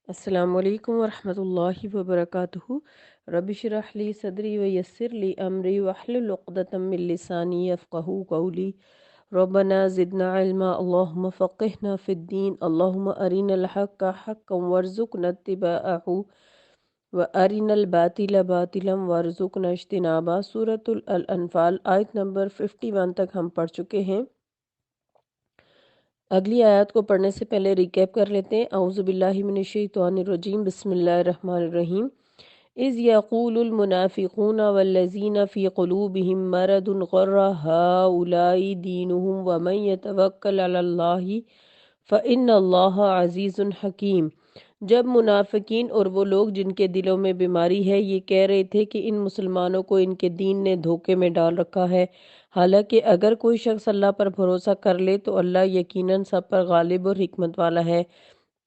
السلام علیکم ورحمۃ اللہ وبرکاتہ۔ رب اشرح لی صدری ویسر لی امری واحلل عقدۃ من لسانی یفقہوا قولی۔ ربنا زدنا علما اللہم فقہنا فی الدین اللہم ارنا الحق حقا وارزقنا اتباعہ وارنا الباطل باطلا وارزقنا اجتنابہ۔ سورۃ الانفال آیت نمبر 51 تک ہم پڑھ چکے ہیں۔ اگلی آیات کو پڑھنے سے پہلے ریکیپ کر لیتے ہیں۔ اعوذ باللہ من الشیطان الرجیم، بسم اللہ الرحمن الرحیم۔ اذ یقول المنافقون والذین فی قلوبہم مرض غر ہؤلاء دینہم ومن یتوکل علی اللہ فإن اللہ عزیز حکیم۔ جب منافقین اور وہ لوگ جن کے دلوں میں بیماری ہے یہ کہہ رہے تھے کہ ان مسلمانوں کو ان کے دین نے دھوکے میں ڈال رکھا ہے، حالانکہ اگر کوئی شخص اللہ پر بھروسہ کر لے تو اللہ یقیناً سب پر غالب اور حکمت والا ہے۔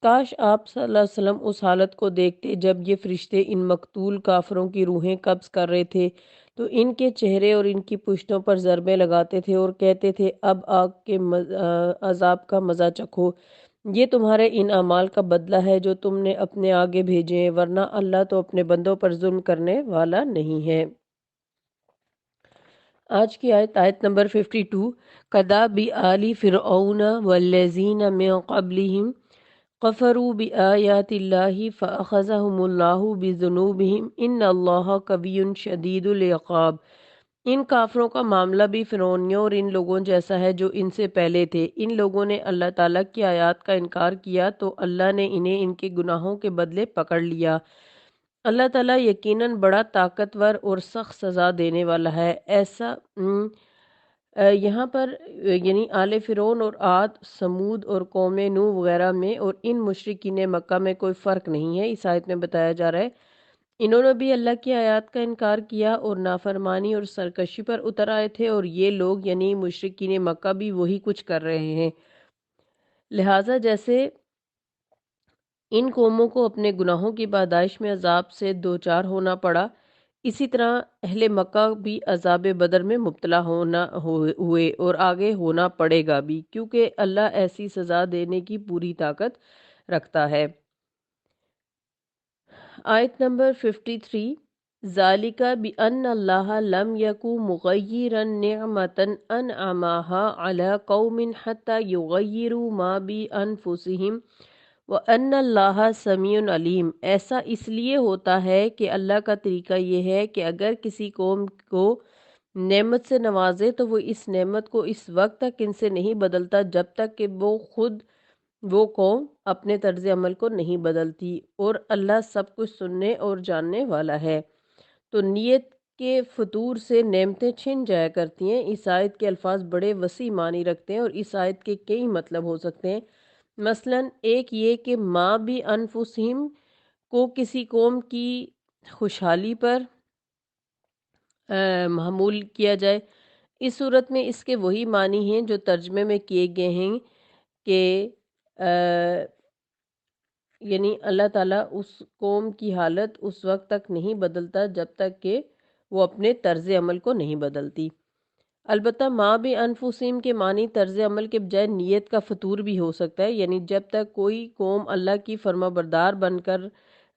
کاش آپ صلی اللہ علیہ وسلم اس حالت کو دیکھتے جب یہ فرشتے ان مقتول کافروں کی روحیں قبض کر رہے تھے تو ان کے چہرے اور ان کی پشتوں پر ضربیں لگاتے تھے اور کہتے تھے اب آگ کے عذاب کا مزہ چکھو، یہ تمہارے ان اعمال کا بدلہ ہے جو تم نے اپنے آگے بھیجے ہیں، ورنہ اللہ تو اپنے بندوں پر ظلم کرنے والا نہیں ہے۔ آج کی آیت نمبر 52۔ کَذَّبَ آلُ فِرْعَوْنَ وَالَّذِينَ مِن قَبْلِهِمْ كَفَرُوا بِآيَاتِ اللَّهِ فَأَخَذَهُمُ اللَّهُ بِذُنُوبِهِمْ إِنَّ اللَّهَ قَوِيٌّ شَدِيدُ الْعِقَابِ۔ ان کافروں کا معاملہ بھی فرعونیوں اور ان لوگوں جیسا ہے جو ان سے پہلے تھے۔ ان لوگوں نے اللہ تعالیٰ کی آیات کا انکار کیا تو اللہ نے انہیں ان کے گناہوں کے بدلے پکڑ لیا۔ اللہ تعالیٰ یقیناً بڑا طاقتور اور سخت سزا دینے والا ہے۔ ایسا یہاں پر یعنی آل فرعون اور عاد، سمود اور قوم نوح وغیرہ میں اور ان مشرکین مکہ میں کوئی فرق نہیں ہے۔ اس آیت میں بتایا جا رہا ہے انہوں نے بھی اللہ کی آیات کا انکار کیا اور نافرمانی اور سرکشی پر اتر آئے تھے، اور یہ لوگ یعنی مشرکین مکہ بھی وہی کچھ کر رہے ہیں۔ لہٰذا جیسے ان قوموں کو اپنے گناہوں کی پاداش میں عذاب سے دوچار ہونا پڑا، اسی طرح اہل مکہ بھی عذاب بدر میں مبتلا ہوئے اور آگے ہونا پڑے گا بھی، کیونکہ اللہ ایسی سزا دینے کی پوری طاقت رکھتا ہے۔ آیت نمبر 53۔ ذالک بأن اللہ لم یکن مغیرا نعمتا انعمها علی قوم حتی یغیروا ما بانفسہم وَأَنَّ اللَّهَ سَمِيعٌ عَلِيمٌ۔ ایسا اس لیے ہوتا ہے کہ اللہ کا طریقہ یہ ہے کہ اگر کسی قوم کو نعمت سے نوازے تو وہ اس نعمت کو اس وقت تک ان سے نہیں بدلتا جب تک کہ وہ قوم اپنے طرز عمل کو نہیں بدلتی، اور اللہ سب کچھ سننے اور جاننے والا ہے۔ تو نیت کے فطور سے نعمتیں چھن جایا کرتی ہیں۔ اس آیت کے الفاظ بڑے وسیع معنی رکھتے ہیں اور اس آیت کے کئی مطلب ہو سکتے ہیں۔ مثلاً ایک یہ کہ ماں بھی انفسہم کو کسی قوم کی خوشحالی پر محمول کیا جائے۔ اس صورت میں اس کے وہی معنی ہیں جو ترجمے میں کیے گئے ہیں کہ یعنی اللہ تعالیٰ اس قوم کی حالت اس وقت تک نہیں بدلتا جب تک کہ وہ اپنے طرز عمل کو نہیں بدلتی۔ البتہ ماں بھی انفسہم کے معنی طرز عمل کے بجائے نیت کا فطور بھی ہو سکتا ہے، یعنی جب تک کوئی قوم اللہ کی فرما بردار بن کر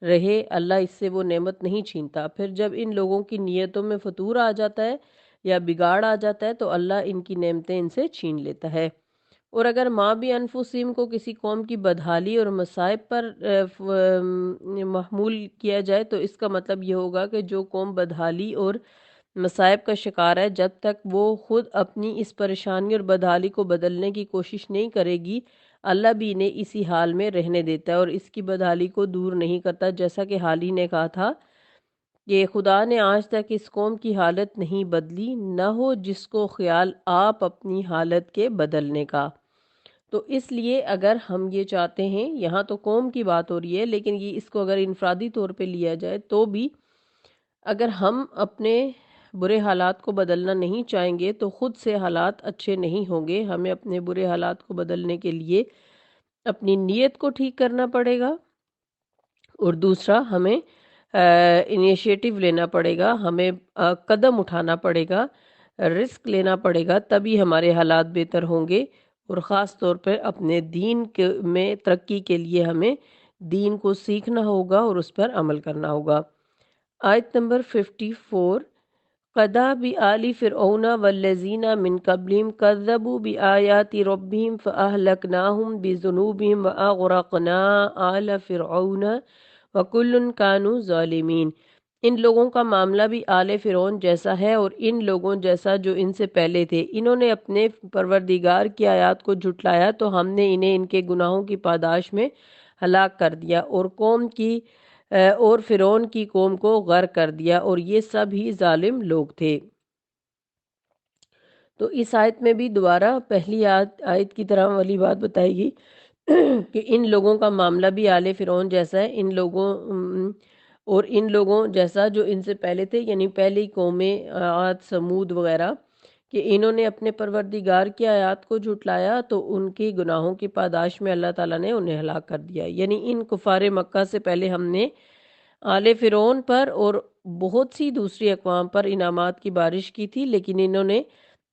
رہے اللہ اس سے وہ نعمت نہیں چھینتا، پھر جب ان لوگوں کی نیتوں میں فطور آ جاتا ہے یا بگاڑ آ جاتا ہے تو اللہ ان کی نعمتیں ان سے چھین لیتا ہے۔ اور اگر ماں بھی انفسہم کو کسی قوم کی بدحالی اور مصائب پر محمول کیا جائے تو اس کا مطلب یہ ہوگا کہ جو قوم بدحالی اور مصائب کا شکار ہے جب تک وہ خود اپنی اس پریشانی اور بدحالی کو بدلنے کی کوشش نہیں کرے گی اللہ بھی انہیں اسی حال میں رہنے دیتا ہے اور اس کی بدحالی کو دور نہیں کرتا، جیسا کہ حال ہی نے کہا تھا کہ خدا نے آج تک اس قوم کی حالت نہیں بدلی، نہ ہو جس کو خیال آپ اپنی حالت کے بدلنے کا۔ تو اس لیے اگر ہم یہ چاہتے ہیں، یہاں تو قوم کی بات ہو رہی ہے لیکن یہ اس کو اگر انفرادی طور پہ لیا جائے تو بھی اگر ہم اپنے برے حالات کو بدلنا نہیں چاہیں گے تو خود سے حالات اچھے نہیں ہوں گے۔ ہمیں اپنے برے حالات کو بدلنے کے لیے اپنی نیت کو ٹھیک کرنا پڑے گا، اور دوسرا ہمیں انیشیٹو لینا پڑے گا، ہمیں قدم اٹھانا پڑے گا، رسک لینا پڑے گا، تبھی ہمارے حالات بہتر ہوں گے۔ اور خاص طور پر اپنے دین میں ترقی کے لیے ہمیں دین کو سیکھنا ہوگا اور اس پر عمل کرنا ہوگا۔ آیت نمبر 54، قَدَا بِآلِ فِرْعَوْنَ وَالَّذِينَ مِن قَبْلِهِمْ كَذَّبُوا بِآيَاتِ رَبِّهِمْ فَأَهْلَكْنَاهُمْ بِذُنُوبِهِمْ وَأَغْرَقْنَا آلَ فِرْعَوْنَ وَكُلٌّ كَانُوا ظَالِمِينَ۔ ان لوگوں کا معاملہ بھی آل فرعون جیسا ہے اور ان لوگوں جیسا جو ان سے پہلے تھے۔ انہوں نے اپنے پروردگار کی آیات کو جھٹلایا تو ہم نے انہیں ان کے گناہوں کی پاداش میں ہلاک کر دیا اور فرعون کی قوم کو غرق کر دیا، اور یہ سب ہی ظالم لوگ تھے۔ تو اس آیت میں بھی دوبارہ پہلی آیت کی طرح والی بات بتائی گئی کہ ان لوگوں کا معاملہ بھی آل فرعون جیسا ہے، ان لوگوں جیسا جو ان سے پہلے تھے، یعنی پہلی قومیں عاد، سمود وغیرہ، کہ انہوں نے اپنے پروردگار کی آیات کو جھٹلایا تو ان کی گناہوں کی پاداش میں اللہ تعالیٰ نے انہیں ہلاک کر دیا۔ یعنی ان کفار مکہ سے پہلے ہم نے آل فرعون پر اور بہت سی دوسری اقوام پر انعامات کی بارش کی تھی، لیکن انہوں نے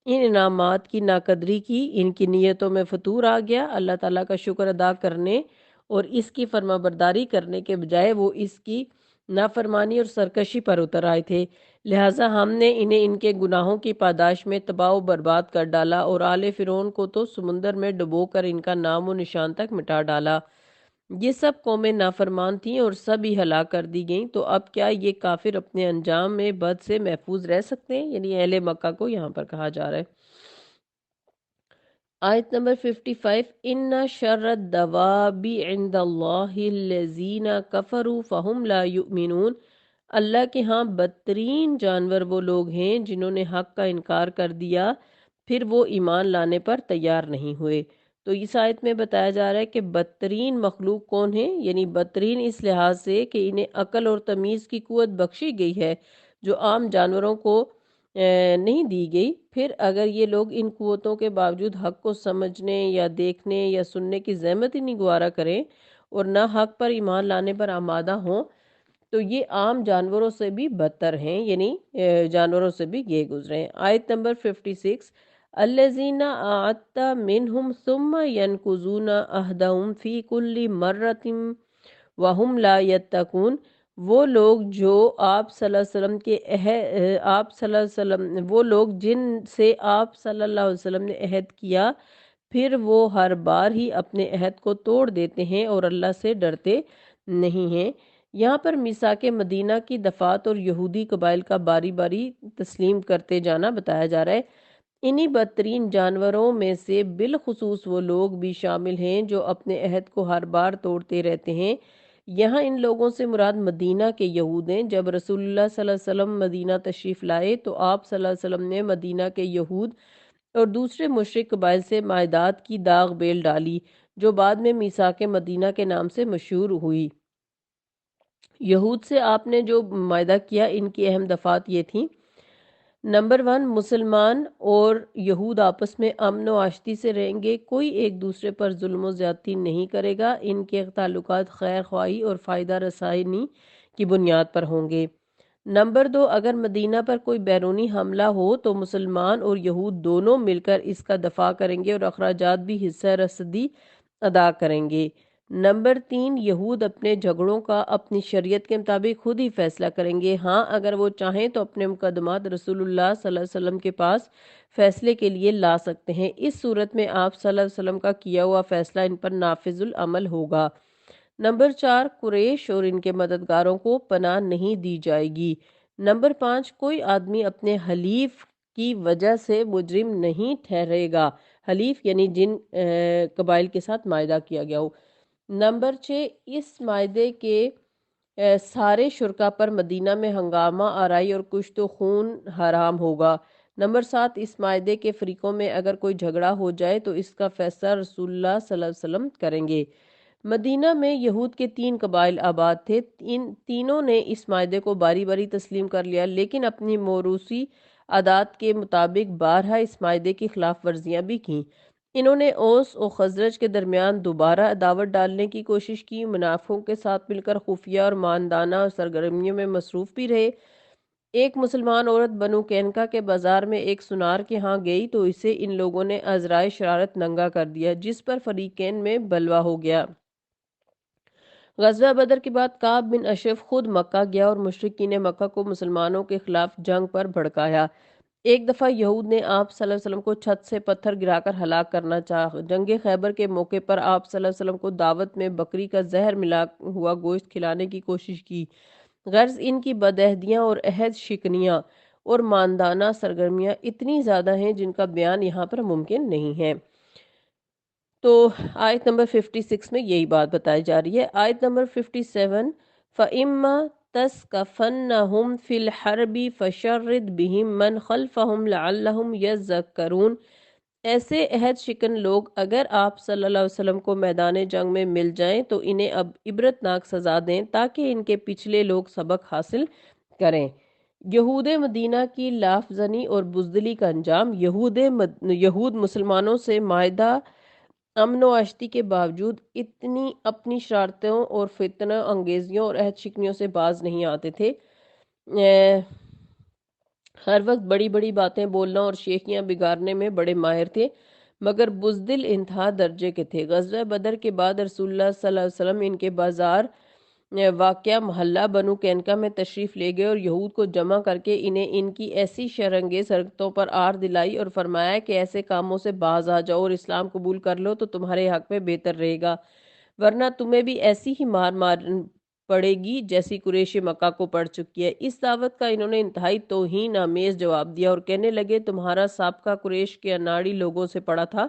ان انعامات کی ناقدری کی، ان کی نیتوں میں فتور آ گیا۔ اللہ تعالیٰ کا شکر ادا کرنے اور اس کی فرما برداری کرنے کے بجائے وہ اس کی نافرمانی اور سرکشی پر اتر آئے تھے، لہٰذا ہم نے انہیں ان کے گناہوں کی پاداش میں تباہ و برباد کر ڈالا، اور آل فرعون کو تو سمندر میں ڈبو کر ان کا نام و نشان تک مٹا ڈالا۔ یہ سب قومیں نافرمان تھیں اور سب ہی ہلاک کر دی گئیں۔ تو اب کیا یہ کافر اپنے انجام میں بد سے محفوظ رہ سکتے ہیں؟ یعنی اہل مکہ کو یہاں پر کہا جا رہا ہے۔ آیت نمبر 55، اِنَّ شَرَّ الدَّوَابِ عِندَ اللَّهِ الَّذِينَ كَفَرُوا فَهُمْ لَا يُؤْمِنُونَ۔ اللہ کے ہاں بدترین جانور وہ لوگ ہیں جنہوں نے حق کا انکار کر دیا پھر وہ ایمان لانے پر تیار نہیں ہوئے۔ تو اس آیت میں بتایا جا رہا ہے کہ بدترین مخلوق کون ہے، یعنی بدترین اس لحاظ سے کہ انہیں عقل اور تمیز کی قوت بخشی گئی ہے جو عام جانوروں کو نہیں دی گئی۔ پھر اگر یہ لوگ ان قوتوں کے باوجود حق کو سمجھنے یا دیکھنے یا سننے کی زحمت ہی نہیں گوارا کریں اور نہ حق پر ایمان لانے پر آمادہ ہوں تو یہ عام جانوروں سے بھی بدتر ہیں، یعنی جانوروں سے بھی یہ گزرے ہیں۔ آیت نمبر 56، الذین عاہدت منہم ثم ینقضون عہدہم فی کل مرۃ وہم لا یتقون۔ وہ لوگ جو آپ صلی اللہ علیہ وسلم وہ لوگ جن سے آپ صلی اللہ علیہ وسلم نے عہد کیا پھر وہ ہر بار ہی اپنے عہد کو توڑ دیتے ہیں اور اللہ سے ڈرتے نہیں ہیں۔ یہاں پر میثاق مدینہ کی دفعات اور یہودی قبائل کا باری باری تسلیم کرتے جانا بتایا جا رہا ہے۔ انہی بدترین جانوروں میں سے بالخصوص وہ لوگ بھی شامل ہیں جو اپنے عہد کو ہر بار توڑتے رہتے ہیں۔ یہاں ان لوگوں سے مراد مدینہ کے یہود ہیں۔ جب رسول اللہ صلی اللہ علیہ وسلم مدینہ تشریف لائے تو آپ صلی اللہ علیہ وسلم نے مدینہ کے یہود اور دوسرے مشرک قبائل سے معاہدات کی داغ بیل ڈالی جو بعد میں میثاق مدینہ کے نام سے مشہور ہوئی۔ یہود سے آپ نے جو معاہدہ کیا ان کی اہم دفعات یہ تھیں: نمبر 1، مسلمان اور یہود آپس میں امن و آشتی سے رہیں گے، کوئی ایک دوسرے پر ظلم و زیادتی نہیں کرے گا، ان کے تعلقات خیر خواہی اور فائدہ رسانی کی بنیاد پر ہوں گے۔ نمبر 2، اگر مدینہ پر کوئی بیرونی حملہ ہو تو مسلمان اور یہود دونوں مل کر اس کا دفاع کریں گے اور اخراجات بھی حصہ رسدی ادا کریں گے۔ نمبر 3، یہود اپنے جھگڑوں کا اپنی شریعت کے مطابق خود ہی فیصلہ کریں گے، ہاں اگر وہ چاہیں تو اپنے مقدمات رسول اللہ صلی اللہ علیہ وسلم کے پاس فیصلے کے لیے لا سکتے ہیں، اس صورت میں آپ صلی اللہ علیہ وسلم کا کیا ہوا فیصلہ ان پر نافذ العمل ہوگا۔ نمبر 4، قریش اور ان کے مددگاروں کو پناہ نہیں دی جائے گی۔ نمبر 5، کوئی آدمی اپنے حلیف کی وجہ سے مجرم نہیں ٹھہرے گا، حلیف یعنی جن قبائل کے ساتھ معاہدہ کیا گیا ہو۔ نمبر 6، اس معاہدے کے سارے شرکا پر مدینہ میں ہنگامہ آرائی اور کشت و خون حرام ہوگا۔ نمبر 7، اس معاہدے کے فریقوں میں اگر کوئی جھگڑا ہو جائے تو اس کا فیصلہ رسول اللہ صلی اللہ علیہ وسلم کریں گے۔ مدینہ میں یہود کے 3 قبائل آباد تھے، ان تینوں نے اس معاہدے کو باری باری تسلیم کر لیا لیکن اپنی موروثی عادات کے مطابق بارہا اس معاہدے کی خلاف ورزیاں بھی کیں۔ انہوں نے اوس اور خزرج کے درمیان دوبارہ عداوت ڈالنے کی کوشش کی، منافقوں کے ساتھ مل کر خفیہ اور ماندانہ سرگرمیوں میں مصروف بھی رہے۔ ایک مسلمان عورت بنو قینقاع کے بازار میں ایک سنار کے ہاں گئی تو اسے ان لوگوں نے عذرائے شرارت ننگا کر دیا جس پر فریقین میں بلوا ہو گیا۔ غزوہ بدر کے بعد کعب بن اشرف خود مکہ گیا اور مشرکین مکہ کو مسلمانوں کے خلاف جنگ پر بھڑکایا۔ ایک دفعہ یہود نے آپ صلی اللہ علیہ وسلم کو چھت سے پتھر گرا کر ہلاک کرنا چاہا۔ جنگ خیبر کے موقع پر آپ صلی اللہ علیہ وسلم کو دعوت میں بکری کا زہر ملا ہوا گوشت کھلانے کی کوشش کی۔ غرض ان کی بدعہدیاں اور عہد شکنیاں اور ماندانہ سرگرمیاں اتنی زیادہ ہیں جن کا بیان یہاں پر ممکن نہیں ہے۔ تو آیت نمبر 56 میں یہی بات بتائی جا رہی ہے۔ آیت نمبر 57 فَإِمَّا تَسْقَفَنَّهُمْ فِي الْحَرْبِ فَشَرِّدْ بِهِمْ مَنْ خَلْفَهُمْ لَعَلَّهُمْ يَذَّكَّرُونَ ایسے عہد شکن لوگ اگر آپ صلی اللہ علیہ وسلم کو میدان جنگ میں مل جائیں تو انہیں اب عبرتناک سزا دیں تاکہ ان کے پچھلے لوگ سبق حاصل کریں۔ یہود مدینہ کی لاف زنی اور بزدلی کا انجام۔ یہود مسلمانوں سے معاہدہ امن و آشتی کے باوجود اتنی اپنی شرارتوں اور فتنہ انگیزیوں اور عہد شکنیوں سے باز نہیں آتے تھے۔ ہر وقت بڑی بڑی باتیں بولنا اور شیخیاں بگاڑنے میں بڑے ماہر تھے، مگر بزدل انتہا درجے کے تھے۔ غزوہ بدر کے بعد رسول اللہ صلی اللہ علیہ وسلم ان کے بازار واقعہ محلہ بنو قینقاع میں تشریف لے گئے اور یہود کو جمع کر کے انہیں ان کی ایسی شرانگیز حرکتوں پر آر دلائی اور فرمایا کہ ایسے کاموں سے باز آ جاؤ اور اسلام قبول کر لو تو تمہارے حق میں بہتر رہے گا، ورنہ تمہیں بھی ایسی ہی مار پڑے گی جیسی قریش مکہ کو پڑ چکی ہے۔ اس دعوت کا انہوں نے انتہائی توہین آمیز جواب دیا اور کہنے لگے تمہارا سابقہ قریش کے اناڑی لوگوں سے پڑا تھا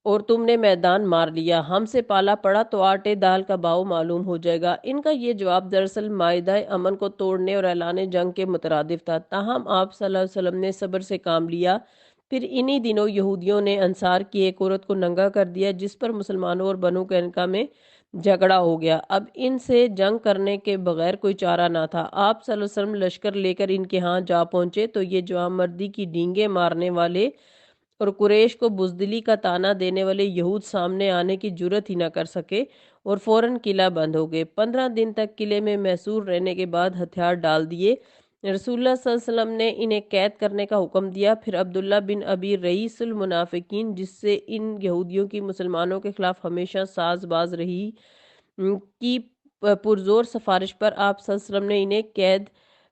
اور تم نے میدان مار لیا، ہم سے پالا پڑا تو آٹے دال کا باؤ معلوم ہو جائے گا۔ ان کا یہ جواب دراصل معاہدہ امن کو توڑنے اور اعلان جنگ کے مترادف تھا، تاہم آپ صلی اللہ علیہ وسلم نے صبر سے کام لیا۔ پھر انہی دنوں یہودیوں نے انصار کی ایک عورت کو ننگا کر دیا جس پر مسلمانوں اور بنو قینقاع میں جھگڑا ہو گیا۔ اب ان سے جنگ کرنے کے بغیر کوئی چارہ نہ تھا۔ آپ صلی اللہ علیہ وسلم لشکر لے کر ان کے ہاں جا پہنچے تو یہ جوان مردی کی ڈینگیں مارنے والے اور قریش کو بزدلی کا تانا دینے والے یہود سامنے آنے کی جرات ہی نہ کر سکے اور فوراً قلعہ بند ہو گئے۔ 15 دن تک قلعے میں محصور رہنے کے بعد ہتھیار ڈال دیے۔ رسول اللہ صلی اللہ علیہ وسلم نے انہیں قید کرنے کا حکم دیا۔ پھر عبداللہ بن ابی رئیس المنافقین جس سے ان یہودیوں کی مسلمانوں کے خلاف ہمیشہ ساز باز رہی کی پرزور سفارش پر آپ صلی اللہ علیہ وسلم نے انہیں قید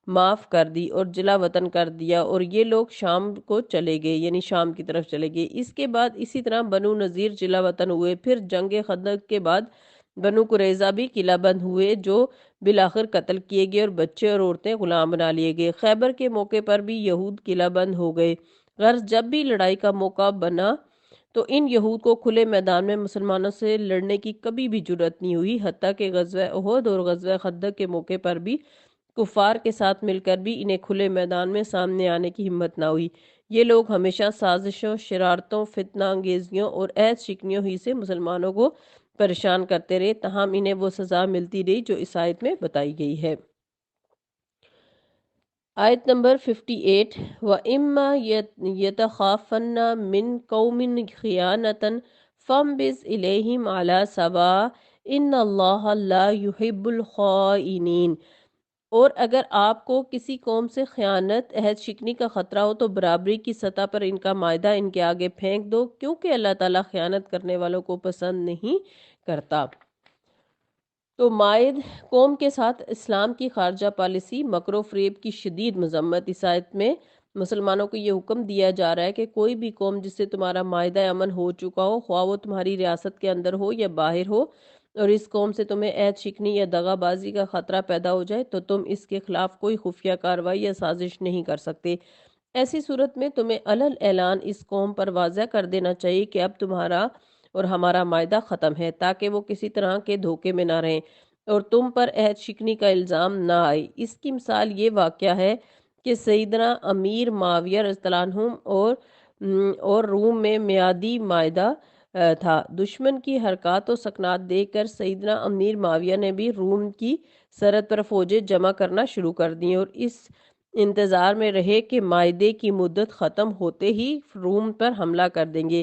معاف کر دی اور جلا وطن کر دیا اور یہ لوگ شام کو چلے گئے، یعنی شام کی طرف چلے گئے۔ اس کے بعد اسی طرح بنو نذیر جلا وطن ہوئے۔ پھر جنگ خندق کے بعد بنو قریظہ بھی قلعہ بند ہوئے جو بالآخر قتل کیے گئے اور بچے اور عورتیں غلام بنا لیے گئے۔ خیبر کے موقع پر بھی یہود قلعہ بند ہو گئے۔ غرض جب بھی لڑائی کا موقع بنا تو ان یہود کو کھلے میدان میں مسلمانوں سے لڑنے کی کبھی بھی جرات نہیں ہوئی، حتیٰ کہ غزوہ احد اور غزوہ خندق کے موقع پر بھی کفار کے ساتھ مل کر بھی انہیں کھلے میدان میں سامنے آنے کی ہمت نہ ہوئی۔ یہ لوگ ہمیشہ سازشوں، شرارتوں، فتنہ انگیزیوں اور عہد شکنیوں ہی سے مسلمانوں کو پریشان کرتے رہے، تاہم انہیں وہ سزا ملتی رہی جو اس آیت میں بتائی گئی ہے۔ آیت نمبر 58 وَإِمَّا يَتَخَافَنَّ مِنْ قَوْمٍ خِيَانَةً فَانبِذْ إِلَيْهِمْ عَلَى سَوَاءٍ إِنَّ اللَّهَ لَا يُحِبُّ الْخَائِنِينَ اور اگر آپ کو کسی قوم سے خیانت، عہد شکنی کا خطرہ ہو تو برابری کی سطح پر ان کا معاہدہ ان کے آگے پھینک دو، کیونکہ اللہ تعالیٰ خیانت کرنے والوں کو پسند نہیں کرتا۔ تو مائد قوم کے ساتھ اسلام کی خارجہ پالیسی، مکر و فریب کی شدید مذمت۔ اس آیت میں مسلمانوں کو یہ حکم دیا جا رہا ہے کہ کوئی بھی قوم جس سے تمہارا معاہدہ امن ہو چکا ہو، خواہ وہ تمہاری ریاست کے اندر ہو یا باہر ہو، اور اس قوم سے تمہیں عہد شکنی یا دغا بازی کا خطرہ پیدا ہو جائے تو تم اس کے خلاف کوئی خفیہ کارروائی یا سازش نہیں کر سکتے۔ ایسی صورت میں تمہیں علل اعلان اس قوم پر واضح کر دینا چاہیے کہ اب تمہارا اور ہمارا معاہدہ ختم ہے، تاکہ وہ کسی طرح کے دھوکے میں نہ رہیں اور تم پر عہد شکنی کا الزام نہ آئے۔ اس کی مثال یہ واقعہ ہے کہ سیدنا امیر معاویہ رضی اللہ عنہ اور روم میں میعادی معاہدہ تھا۔ دشمن کی حرکات و سکنات دیکھ کر سیدنا امیر معاویہ نے بھی روم کی سرحد پر فوجیں جمع کرنا شروع کر دیں اور اس انتظار میں رہے کہ معاہدے کی مدت ختم ہوتے ہی روم پر حملہ کر دیں گے۔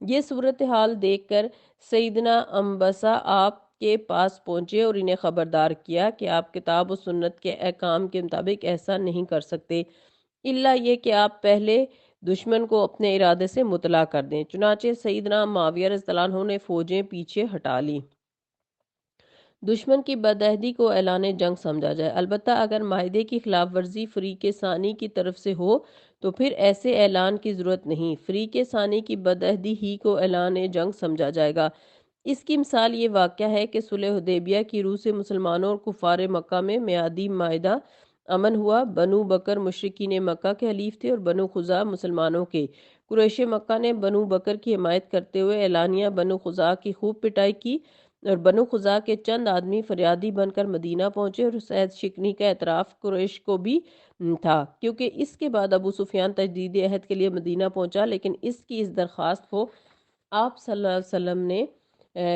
یہ صورتحال دیکھ کر سیدنا انبسا آپ کے پاس پہنچے اور انہیں خبردار کیا کہ آپ کتاب و سنت کے احکام کے مطابق ایسا نہیں کر سکتے، الا یہ کہ آپ پہلے دشمن کو اپنے ارادے سے مطلع کر دیں۔ چنانچہ سیدنا معاویہ رضی اللہ عنہ نے فوجیں پیچھے ہٹا لیں۔ دشمن کی بدعہدی کو اعلان جنگ سمجھا جائے۔ البتہ اگر معاہدے کی خلاف ورزی فریق ثانی کی طرف سے ہو تو پھر ایسے اعلان کی ضرورت نہیں، فریق ثانی کی بدعہدی ہی کو اعلان جنگ سمجھا جائے گا۔ اس کی مثال یہ واقعہ ہے کہ صلح حدیبیہ کی روح سے مسلمانوں اور کفار مکہ میں میعادی معاہدہ امن ہوا۔ بنو بکر مشرکین مکہ کے حلیف تھے اور بنو خزاع مسلمانوں کے۔ قریش مکہ نے بنو بکر کی حمایت کرتے ہوئے اعلانیہ بنو خزاع کی خوب پٹائی کی اور بنو خزاع کے چند آدمی فریادی بن کر مدینہ پہنچے اور اس عہد شکنی کا اعتراف قریش کو بھی تھا، کیونکہ اس کے بعد ابو سفیان تجدید عہد کے لیے مدینہ پہنچا، لیکن اس کی اس درخواست کو آپ صلی اللہ علیہ وسلم نے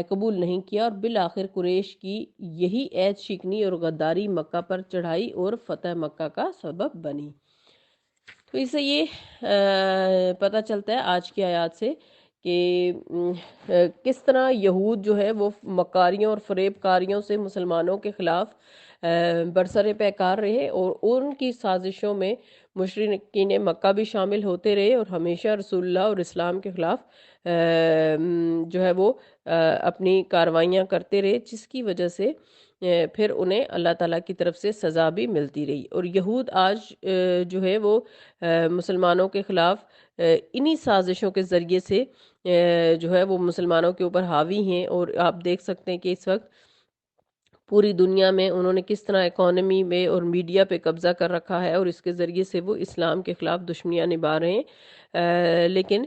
قبول نہیں کیا اور بالآخر قریش کی یہی عہد شکنی اور غداری مکہ پر چڑھائی اور فتح مکہ کا سبب بنی۔ تو اس سے یہ پتہ چلتا ہے آج کی آیات سے کہ کس طرح یہود جو ہے وہ مکاریوں اور فریب کاریوں سے مسلمانوں کے خلاف برسر پیکار رہے اور ان کی سازشوں میں مشرکین مکہ بھی شامل ہوتے رہے اور ہمیشہ رسول اللہ اور اسلام کے خلاف جو ہے وہ اپنی کاروائیاں کرتے رہے، جس کی وجہ سے پھر انہیں اللہ تعالیٰ کی طرف سے سزا بھی ملتی رہی۔ اور یہود آج جو ہے وہ مسلمانوں کے خلاف انہی سازشوں کے ذریعے سے جو ہے وہ مسلمانوں کے اوپر حاوی ہیں، اور آپ دیکھ سکتے ہیں کہ اس وقت پوری دنیا میں انہوں نے کس طرح اکانومی میں اور میڈیا پہ قبضہ کر رکھا ہے اور اس کے ذریعے سے وہ اسلام کے خلاف دشمنیاں نبھا رہے ہیں، لیکن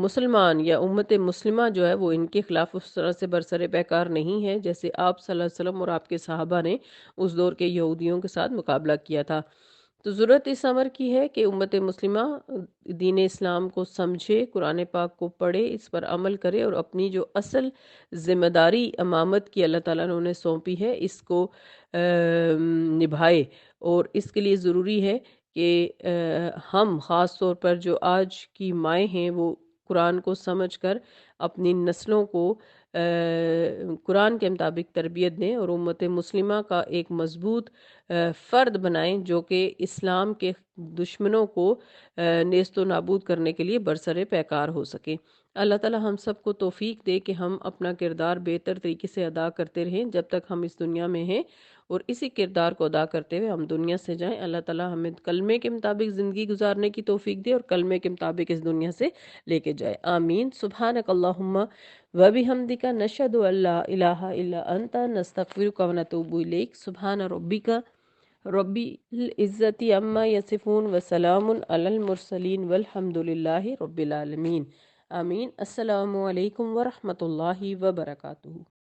مسلمان یا امت مسلمہ جو ہے وہ ان کے خلاف اس طرح سے برسر پیکار نہیں ہے جیسے آپ صلی اللہ علیہ وسلم اور آپ کے صحابہ نے اس دور کے یہودیوں کے ساتھ مقابلہ کیا تھا۔ تو ضرورت اس امر کی ہے کہ امت مسلمہ دین اسلام کو سمجھے، قرآن پاک کو پڑھے، اس پر عمل کرے اور اپنی جو اصل ذمہ داری امامت کی اللہ تعالیٰ نے انہیں سونپی ہے اس کو نبھائے۔ اور اس کے لیے ضروری ہے کہ ہم خاص طور پر جو آج کی مائیں ہیں وہ قرآن کو سمجھ کر اپنی نسلوں کو قرآن کے مطابق تربیت دیں اور امت مسلمہ کا ایک مضبوط فرد بنائیں جو کہ اسلام کے دشمنوں کو نیست و نابود کرنے کے لیے برسر پیکار ہو سکے۔ اللہ تعالی ہم سب کو توفیق دے کہ ہم اپنا کردار بہتر طریقے سے ادا کرتے رہیں جب تک ہم اس دنیا میں ہیں، اور اسی کردار کو ادا کرتے ہوئے ہم دنیا سے جائیں۔ اللہ تعالی ہمیں کلمے کے مطابق زندگی گزارنے کی توفیق دے اور کلمے کے مطابق اس دنیا سے لے کے جائے، آمین۔ سبحانک اللہم وبحمدک، نشہد ان لا الہ الا انت، نستغفرک ونتوب الیک۔ سبحان ربک رب العزت عما یصفون وسلام علی المرسلین والحمد للہ رب العالمین، آمین۔ السلام علیکم ورحمۃ اللہ وبرکاتہ۔